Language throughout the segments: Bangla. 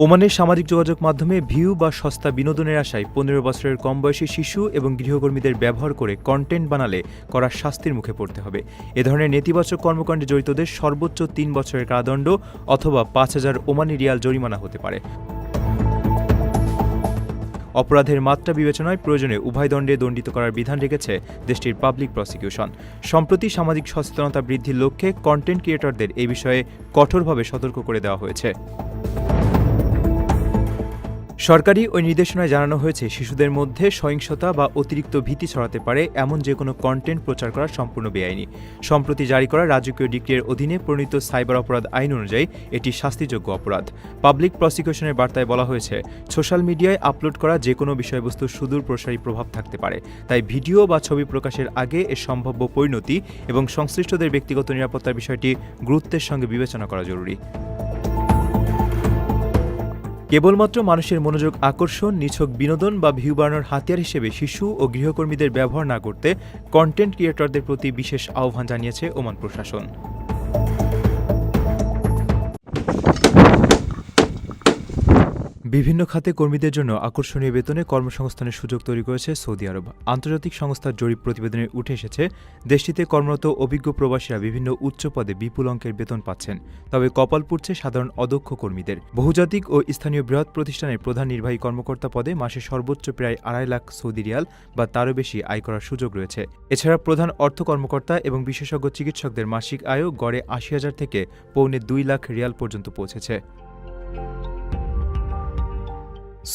ওমানের সামাজিক যোগাযোগ মাধ্যমে ভিউ বা সস্তা বিনোদনের আশায় ১৫ বছরের কম বয়সী শিশু এবং গৃহকর্মীদের ব্যবহার করে কন্টেন্ট বানালে করা শাস্তির মুখে পড়তে হবে। এ ধরনের নেতিবাচক কর্মকাণ্ডে জড়িতদের সর্বোচ্চ ৩ বছরের কারাদণ্ড অথবা ৫,০০০ ওমানি রিয়াল জরিমানা হতে পারে। অপরাধের মাত্রা বিবেচনায় প্রয়োজনে উভয় দণ্ডে দণ্ডিত করার বিধান রেখেছে দেশটির পাবলিক প্রসিকিউশন। সম্প্রতি সামাজিক সচেতনতা বৃদ্ধির লক্ষ্যে কন্টেন্ট ক্রিয়েটরদের এই বিষয়ে কঠোরভাবে সতর্ক করে দেওয়া হয়েছে। সরকারি ওই নির্দেশনায় জানানো হয়েছে, শিশুদের মধ্যে সহিংসতা বা অতিরিক্ত ভীতি ছড়াতে পারে এমন যে কোনো কন্টেন্ট প্রচার করা সম্পূর্ণ বেআইনি। সম্প্রতি জারি করা রাজকীয় ডিক্রির অধীনে প্রণীত সাইবার অপরাধ আইন অনুযায়ী এটি শাস্তিযোগ্য অপরাধ। পাবলিক প্রসিকিউশনের বার্তায় বলা হয়েছে, সোশ্যাল মিডিয়ায় আপলোড করা যে কোনো বিষয়বস্তুর সুদূর প্রসারী প্রভাব থাকতে পারে। তাই ভিডিও বা ছবি প্রকাশের আগে এর সম্ভাব্য পরিণতি এবং সংশ্লিষ্টদের ব্যক্তিগত নিরাপত্তার বিষয়টি গুরুত্বের সঙ্গে বিবেচনা করা জরুরি। কেবলমাত্র মানুষের মনোযোগ আকর্ষণ, নিছক বিনোদন বা ভিউ বাড়ানোর হাতিয়ার হিসেবে শিশু ও গৃহকর্মীদের ব্যবহার না করতে কন্টেন্ট ক্রিয়েটরদের প্রতি বিশেষ আহ্বান জানিয়েছে ওমান প্রশাসন। বিভিন্ন খাতে কর্মীদের জন্য আকর্ষণীয় বেতনে কর্মসংস্থানের সুযোগ তৈরি করেছে সৌদি আরব। আন্তর্জাতিক সংস্থার জরিপ প্রতিবেদনে উঠে এসেছে, দেশটিতে কর্মরত অভিজ্ঞ প্রবাসীরা বিভিন্ন উচ্চ পদে বিপুল অঙ্কের বেতন পাচ্ছেন। তবে কপাল পুড়ছে সাধারণ অদক্ষ কর্মীদের। বহুজাতিক ও স্থানীয় বৃহৎ প্রতিষ্ঠানের প্রধান নির্বাহী কর্মকর্তা পদে মাসে সর্বোচ্চ প্রায় ২.৫ লাখ সৌদি রিয়াল বা তারও বেশি আয় করার সুযোগ রয়েছে। এছাড়া প্রধান অর্থ কর্মকর্তা এবং বিশেষজ্ঞ চিকিৎসকদের মাসিক আয়ও গড়ে ৮০,০০০ থেকে পৌনে ২ লাখ রিয়াল পর্যন্ত পৌঁছেছে।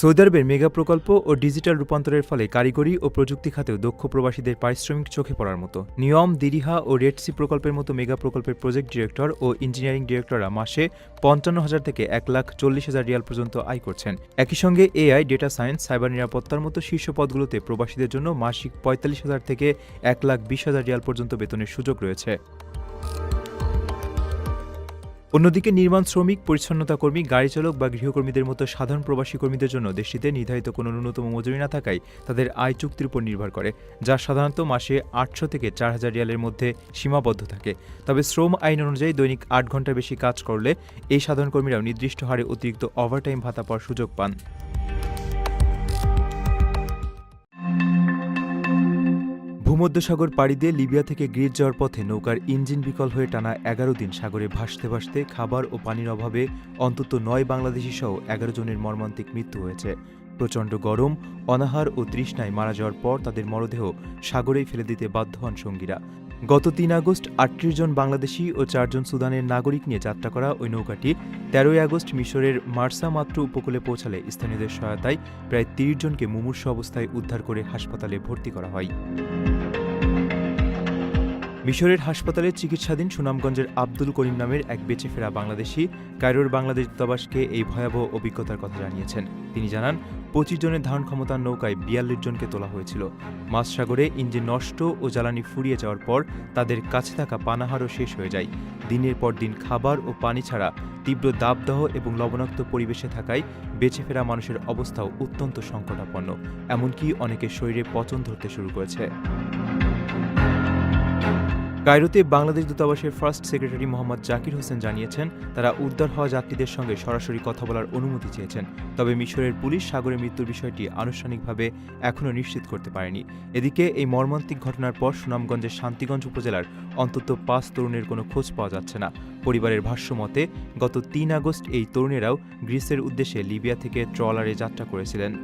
সৌদি আরবের মেগা প্রকল্প ও ডিজিটাল রূপান্তরের ফলে কারিগরি ও প্রযুক্তি খাতেও দক্ষ প্রবাসীদের পারিশ্রমিক চোখে পড়ার মতো। নিয়ম, দিরিহা ও রেডসি প্রকল্পের মতো মেগা প্রকল্পের প্রজেক্ট ডিরেক্টর ও ইঞ্জিনিয়ারিং ডিরেক্টররা মাসে ৫৫,০০০ থেকে ১,৪০,০০০ রিয়াল পর্যন্ত আয় করছেন। একই সঙ্গে এআই, ডেটা সায়েন্স, সাইবার নিরাপত্তার মতো শীর্ষ পদগুলোতে প্রবাসীদের জন্য মাসিক ৪৫,০০০ থেকে ১,২০,০০০ রিয়াল পর্যন্ত বেতনের সুযোগ রয়েছে। অন্যদিকে নির্মাণ শ্রমিক, পরিচ্ছন্নতা কর্মী, গাড়ি চালক বা গৃহকর্মীদের মতো সাধারণ প্রবাসী কর্মীদের জন্য দেশটিতে নির্ধারিত কোনো ন্যূনতম মজুরি না থাকায় তাদের আয় চুক্তির উপর নির্ভর করে, যা সাধারণত মাসে ৮০০ থেকে ৪,০০০ রিয়ালের মধ্যে সীমাবদ্ধ থাকে। তবে শ্রম আইন অনুযায়ী দৈনিক ৮ ঘন্টার বেশি কাজ করলে এই সাধারণ কর্মীরাও নির্দিষ্ট হারে অতিরিক্ত ওভারটাইম ভাতা পাওয়ার সুযোগ পান। ভূমধ্যসাগর পাড়ি দিয়ে লিবিয়া থেকে গ্রিস যাওয়ার পথে নৌকার ইঞ্জিন বিকল হয়ে টানা ১১ দিন সাগরে ভাসতে ভাসতে খাবার ও পানির অভাবে অন্তত ৯ বাংলাদেশি সহ ১১ জনের মর্মান্তিক মৃত্যু হয়েছে। প্রচণ্ড গরম, অনাহার ও তৃষ্ণায় মারা যাওয়ার পর তাদের মরদেহ সাগরেই ফেলে দিতে বাধ্য হন সঙ্গীরা। গত ৩ আগস্ট ৩৮ জন বাংলাদেশি ও ৪ জন সুদানের নাগরিক নিয়ে যাত্রা করা ওই নৌকাটি ১৩ আগস্ট মিশরের মার্সা মাত্র উপকূলে পৌঁছালে স্থানীয়দের সহায়তায় প্রায় ৩০ জনকে মুমূর্ষু অবস্থায় উদ্ধার করে হাসপাতালে ভর্তি করা হয়। মিশরের হাসপাতালে চিকিৎসাধীন সুনামগঞ্জের আব্দুল করিম নামের এক বেঁচে ফেরা বাংলাদেশি কায়রোর বাংলাদেশ দূতাবাসকে এই ভয়াবহ অভিজ্ঞতার কথা জানিয়েছেন। তিনি জানান, ২৫ জনের ধারণ ক্ষমতার নৌকায় ৪২ জনকে তোলা হয়েছিল। মাঝসাগরে ইঞ্জিন নষ্ট ও জ্বালানি ফুরিয়ে যাওয়ার পর তাদের কাছে থাকা পানাহারও শেষ হয়ে যায়। দিনের পর দিন খাবার ও পানি ছাড়া তীব্র দাবদাহ এবং লবণাক্ত পরিবেশে থাকায় বেঁচে ফেরা মানুষের অবস্থাও অত্যন্ত সংকটাপন্ন। এমনকি অনেকের শরীরে পচন ধরতে শুরু করেছে। কায়রোতে বাংলাদেশ দূতাবাসের ফার্স্ট সেক্রেটারি মোহাম্মদ জাকির হোসেন জানিয়েছেন, তারা উদ্ধার হওয়া যাত্রীদের সঙ্গে সরাসরি কথা বলার অনুমতি চেয়েছেন। তবে মিশরের পুলিশ সাগরে মৃত্যুর বিষয়টি আনুষ্ঠানিকভাবে এখনও নিশ্চিত করতে পারেনি। এদিকে এই মর্মান্তিক ঘটনার পর সুনামগঞ্জের শান্তিগঞ্জ উপজেলার অন্তত ৫ তরুণের কোনো খোঁজ পাওয়া যাচ্ছে না। পরিবারের ভাষ্য মতে, গত ৩ আগস্ট এই তরুণেরাও গ্রিসের উদ্দেশ্যে লিবিয়া থেকে ট্রলারে যাত্রা করেছিলেন।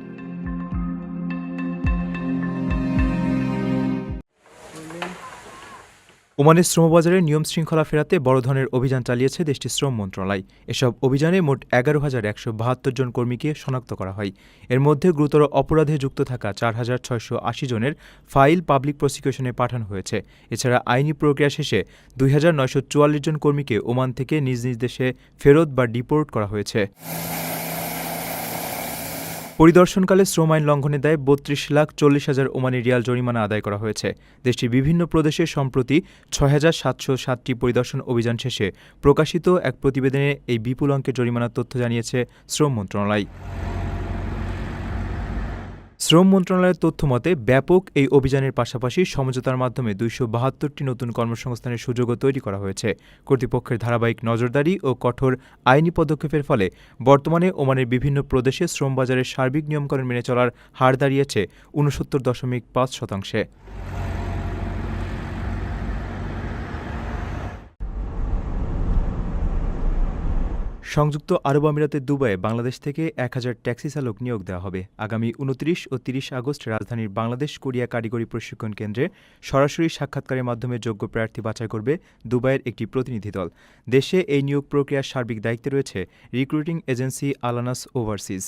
ওমানের শ্রমবাজারে নিয়ম শৃঙ্খলা ফেরাতে বড় ধরনের অভিযান চালিয়েছে দেশটির শ্রম মন্ত্রণালয়। এসব অভিযানে মোট ১১,১৭২ জন কর্মীকে শনাক্ত করা হয়। এর মধ্যে গুরুতর অপরাধে যুক্ত থাকা ৪,৬৮০ জনের ফাইল পাবলিক প্রসিকিউশনে পাঠানো হয়েছে। এছাড়া আইনি প্রক্রিয়া শেষে ২,৯৪৪ জন কর্মীকে ওমান থেকে নিজ নিজ দেশে ফেরত বা ডিপোর্ট করা হয়েছে। পরিদর্শনকালে শ্রম আইন লঙ্ঘনের দায়ে ৩২,৪০,০০০ ওমানি রিয়াল জরিমানা আদায় করা হয়েছে। দেশটির বিভিন্ন প্রদেশে সম্প্রতি ৬,৭০৭টি পরিদর্শন অভিযান শেষে প্রকাশিত এক প্রতিবেদনে এই বিপুল অঙ্কের জরিমানার তথ্য জানিয়েছে শ্রম মন্ত্রণালয়। শ্রম মন্ত্রণালয়ের তথ্যমতে ব্যাপক এই অভিযানের পাশাপাশি সমঝোতার মাধ্যমে ২৭২টি নতুন কর্মসংস্থানের সুযোগও তৈরি করা হয়েছে। কর্তৃপক্ষের ধারাবাহিক নজরদারি ও কঠোর আইনি পদক্ষেপের ফলে বর্তমানে ওমানের বিভিন্ন প্রদেশে শ্রম বাজারের সার্বিক নিয়মকানুন মেনে চলার হার দাঁড়িয়েছে ৬৯.৫%। সংযুক্ত আরব আমিরাতের দুবাইয়ে বাংলাদেশ থেকে ১,০০০ ট্যাক্সি চালক নিয়োগ দেওয়া হবে। আগামী ২৯ ও ৩০ আগস্ট রাজধানীর বাংলাদেশ কোরিয়া কারিগরি প্রশিক্ষণ কেন্দ্রে সরাসরি সাক্ষাৎকারের মাধ্যমে যোগ্য প্রার্থী বাছাই করবে দুবাইয়ের একটি প্রতিনিধি দল। দেশে এই নিয়োগ প্রক্রিয়ার সার্বিক দায়িত্বে রয়েছে রিক্রুটিং এজেন্সি আলানাস ওভারসিজ।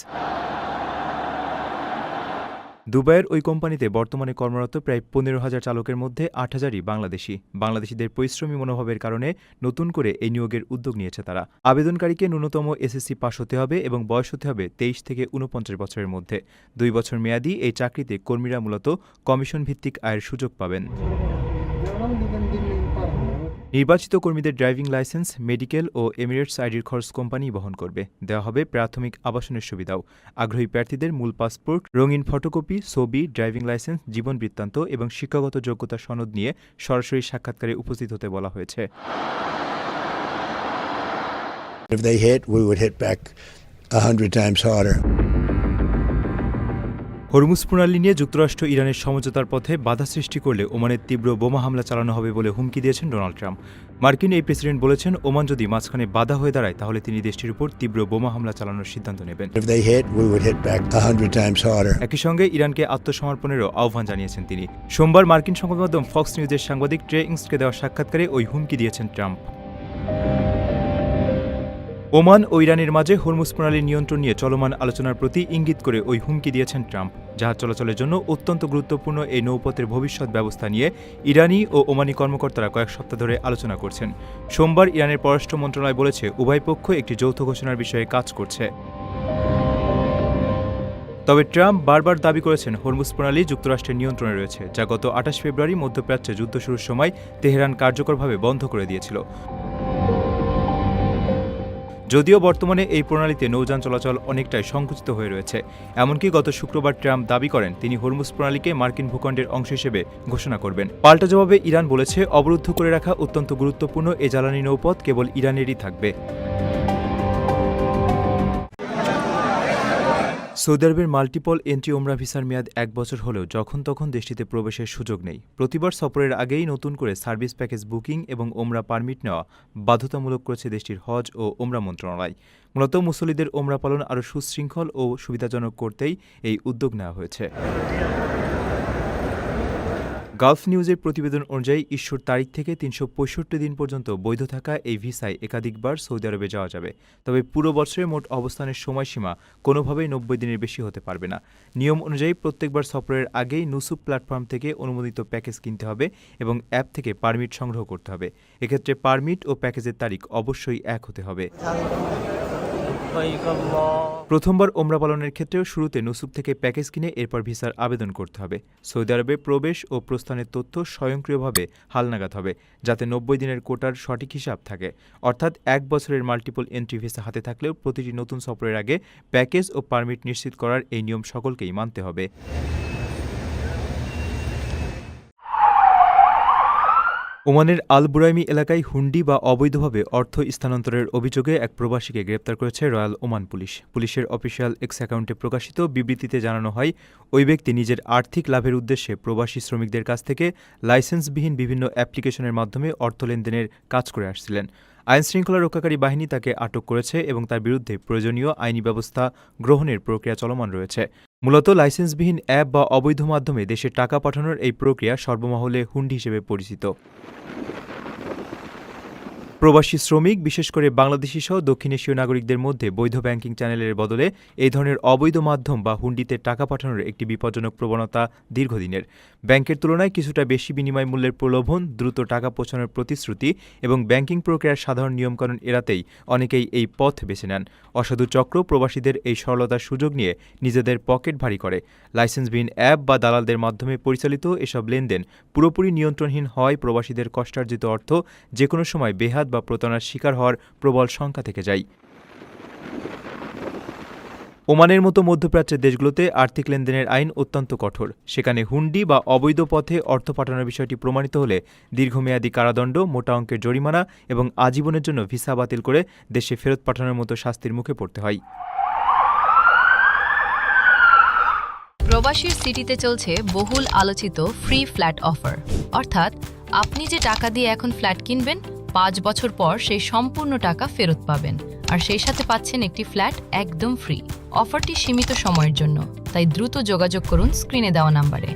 দুবাইয়ের ওই কোম্পানিতে বর্তমানে কর্মরত প্রায় ১৫,০০০ চালকের মধ্যে ৮,০০০ই বাংলাদেশি। বাংলাদেশিদের পরিশ্রমী মনোভাবের কারণে নতুন করে এই নিয়োগের উদ্যোগ নিয়েছে তারা। আবেদনকারীকে ন্যূনতম এসএসসি পাস হতে হবে এবং বয়স হতে হবে ২৩ থেকে ৪৯ বছরের মধ্যে। ২ বছর মেয়াদী এই চাকরিতে কর্মীরা মূলত কমিশন ভিত্তিক আয়ের সুযোগ পাবেন। নির্বাচিত কর্মীদের ড্রাইভিং লাইসেন্স, মেডিকেল ও এমিরেটস আইডির খরচ কোম্পানি বহন করবে। দেওয়া হবে প্রাথমিক আবাসনের সুবিধাও। আগ্রহী প্রার্থীদের মূল পাসপোর্ট, রঙিন ফটোকপি, ছবি, ড্রাইভিং লাইসেন্স, জীবন বৃত্তান্ত এবং শিক্ষাগত যোগ্যতা সনদ নিয়ে সরাসরি সাক্ষাৎকারে উপস্থিত হতে বলা হয়েছে। If they hit, we would hit back 100 times harder. Hormuz প্রণালী নিয়ে যুক্তরাষ্ট্র ইরানের সমঝোতার পথে বাধা সৃষ্টি করলে ওমানের তীব্র বোমা হামলা চালানো হবে বলে হুমকি দিয়েছেন ডোনাল্ড ট্রাম্প। মার্কিন এই প্রেসিডেন্ট বলেছেন, ওমান যদি মাঝখানে বাধা হয়ে দাঁড়ায় তাহলে তিনি দেশটির উপর তীব্র বোমা হামলা চালানোর সিদ্ধান্ত নেবেন। If they hit, we would hit back 100 times harder. একই সঙ্গে ইরানকে আত্মসমর্পণেরও আহ্বান জানিয়েছেন তিনি। সোমবার মার্কিন সংবাদমাধ্যম ফক্স নিউজের সাংবাদিক ট্রে ইংসকে দেওয়া সাক্ষাৎকারে ওই হুমকি দিয়েছেন ট্রাম্প। ওমান ও ইরানের মাঝে হরমুজ প্রণালীর নিয়ন্ত্রণ নিয়ে চলমান আলোচনার প্রতি ইঙ্গিত করে ওই হুমকি দিয়েছেন ট্রাম্প। জাহাজ চলাচলের জন্য অত্যন্ত গুরুত্বপূর্ণ এই নৌপথের ভবিষ্যৎ ব্যবস্থা নিয়ে ইরানি ও ওমানি কর্মকর্তারা কয়েক সপ্তাহ ধরে আলোচনা করছেন। সোমবার ইরানের পররাষ্ট্র মন্ত্রণালয় বলেছে, উভয় পক্ষ একটি যৌথ ঘোষণার বিষয়ে কাজ করছে। তবে ট্রাম্প বারবার দাবি করেছেন হরমুজ প্রণালী যুক্তরাষ্ট্রের নিয়ন্ত্রণে রয়েছে, যা গত ২৮ ফেব্রুয়ারি মধ্যপ্রাচ্যে যুদ্ধ শুরুর সময় তেহরান কার্যকরভাবে বন্ধ করে দিয়েছিল। যদিও বর্তমানে এই প্রণালীতে নৌযান চলাচল অনেকটাই সংকুচিত হয়ে রয়েছে। এমনকি গত শুক্রবার ট্রাম্প দাবি করেন তিনি হরমুজ প্রণালীকে মার্কিন ভূখণ্ডের অংশ হিসেবে ঘোষণা করবেন। পাল্টা জবাবে ইরান বলেছে, অবরুদ্ধ করে রাখা অত্যন্ত গুরুত্বপূর্ণ এ জ্বালানি নৌপথ কেবল ইরানেরই থাকবে। সৌদি আরবের মাল্টিপল এন্ট্রি ওমরা ভিসার মেয়াদ ১ বছর হলেও যখন তখন দেশটিতে প্রবেশের সুযোগ নেই। প্রতিবার সফরের আগেই নতুন করে সার্ভিস প্যাকেজ বুকিং এবং ওমরা পারমিট নেওয়া বাধ্যতামূলক করেছে দেশটির হজ ও ওমরা মন্ত্রণালয়। মূলত মুসল্লিদের ওমরা পালন আরও সুশৃঙ্খল ও সুবিধাজনক করতেই এই উদ্যোগ নেওয়া হয়েছে। গালফ নিউজের প্রতিবেদন অনুযায়ী ইস্যুর তারিখ থেকে ৩৬৫ দিন পর্যন্ত বৈধ থাকা এই ভিসায় একাধিকবার সৌদি আরবে যাওয়া যাবে। তবে পুরো বছরের মোট অবস্থানের সময়সীমা কোনোভাবেই ৯০ দিনের বেশি হতে পারবে না। নিয়ম অনুযায়ী প্রত্যেকবার সফরের আগেই নুসুব প্ল্যাটফর্ম থেকে অনুমোদিত প্যাকেজ কিনতে হবে এবং অ্যাপ থেকে পারমিট সংগ্রহ করতে হবে। এক্ষেত্রে পারমিট ও প্যাকেজের তারিখ অবশ্যই এক হতে হবে। প্রথমবার ওমরা পালনের ক্ষেত্রেও শুরুতে নুসুব থেকে প্যাকেজ কিনে এরপর ভিসার আবেদন করতে হবে। সৌদি আরবে প্রবেশ ও প্রস্থানের তথ্য স্বয়ংক্রিয়ভাবে হালনাগাদ হবে, যাতে ৯০ দিনের কোটার সঠিক হিসাব থাকে। অর্থাৎ ১ বছরের মাল্টিপল এন্ট্রি ভিসা হাতে থাকলেও প্রতিটি নতুন সফরের আগে প্যাকেজ ও পারমিট নিশ্চিত করার এই নিয়ম সকলকেই মানতে হবে। ওমানের আল বুরাইমি এলাকায় হুন্ডি বা অবৈধভাবে অর্থ স্থানান্তরের অভিযোগে এক প্রবাসীকে গ্রেপ্তার করেছে রয়্যাল ওমান পুলিশ। পুলিশের অফিসিয়াল এক্স অ্যাকাউন্টে প্রকাশিত বিবৃতিতে জানানো হয়, ওই ব্যক্তি নিজের আর্থিক লাভের উদ্দেশ্যে প্রবাসী শ্রমিকদের কাছ থেকে লাইসেন্সবিহীন বিভিন্ন অ্যাপ্লিকেশনের মাধ্যমে অর্থ লেনদেনের কাজ করে আসছিলেন। আইনশৃঙ্খলা রক্ষাকারী বাহিনী তাকে আটক করেছে এবং তার বিরুদ্ধে প্রয়োজনীয় আইনি ব্যবস্থা গ্রহণের প্রক্রিয়া চলমান রয়েছে। মূলত লাইসেন্সবিহীন অ্যাপ বা অবৈধ মাধ্যমে দেশে টাকা পাঠানোর এই প্রক্রিয়া সর্বমহলে হুন্ডি হিসেবে পরিচিত। প্রবাসী শ্রমিক, বিশেষ করে বাংলাদেশি সহ দক্ষিণ এশীয় নাগরিকদের মধ্যে বৈধ ব্যাংকিং চ্যানেলের বদলে এই ধরনের অবৈধ মাধ্যম বা হুন্ডিতে টাকা পাঠানোর একটি বিপজ্জনক প্রবণতা দীর্ঘদিনের। ব্যাংকের তুলনায় কিছুটা বেশি বিনিময় মূল্যের প্রলোভন, দ্রুত টাকা পৌঁছানোর প্রতিশ্রুতি এবং ব্যাংকিং প্রক্রিয়ার সাধারণ নিয়মকানুন এড়াতেই অনেকেই এই পথ বেছে নেন। অসাধু চক্র প্রবাসীদের এই সরলতার সুযোগ নিয়ে নিজেদের পকেট ভারী করে। লাইসেন্সবিহীন অ্যাপ বা দালালদের মাধ্যমে পরিচালিত এসব লেনদেন পুরোপুরি নিয়ন্ত্রণহীন হওয়ায় প্রবাসীদের কষ্টার্জিত অর্থ যেকোনো সময় বেহাত বা প্রতারণার শিকার হওয়ার প্রবল শঙ্কা থেকে যায়। ওমানের মতো মধ্যপ্রাচ্যের দেশগুলোতে আর্থিক লেনদেনের আইন অত্যন্ত কঠোর। সেখানে হুন্ডি বা অবৈধ পথে অর্থ পাঠানোর বিষয়টি প্রমাণিত হলে দীর্ঘমেয়াদী কারাদণ্ড, মোটা অঙ্কের জরিমানা এবং আজীবনের জন্য ভিসা বাতিল করে দেশে ফেরত পাঠানোর মতো শাস্তির মুখে পড়তে হয়। প্রবাসীর সিটিতে চলছে বহুল আলোচিত ফ্রি ফ্ল্যাট অফার, অর্থাৎ আপনি যে টাকা দিয়ে এখন ফ্ল্যাট কিনবেন 5 বছর পর সেই সম্পূর্ণ টাকা ফেরত পাবেন, আর সেই সাথে পাচ্ছেন একটি ফ্ল্যাট একদম ফ্রি। অফারটি সীমিত সময়ের জন্য, তাই দ্রুত যোগাযোগ করুন স্ক্রিনে দেওয়া নাম্বারে।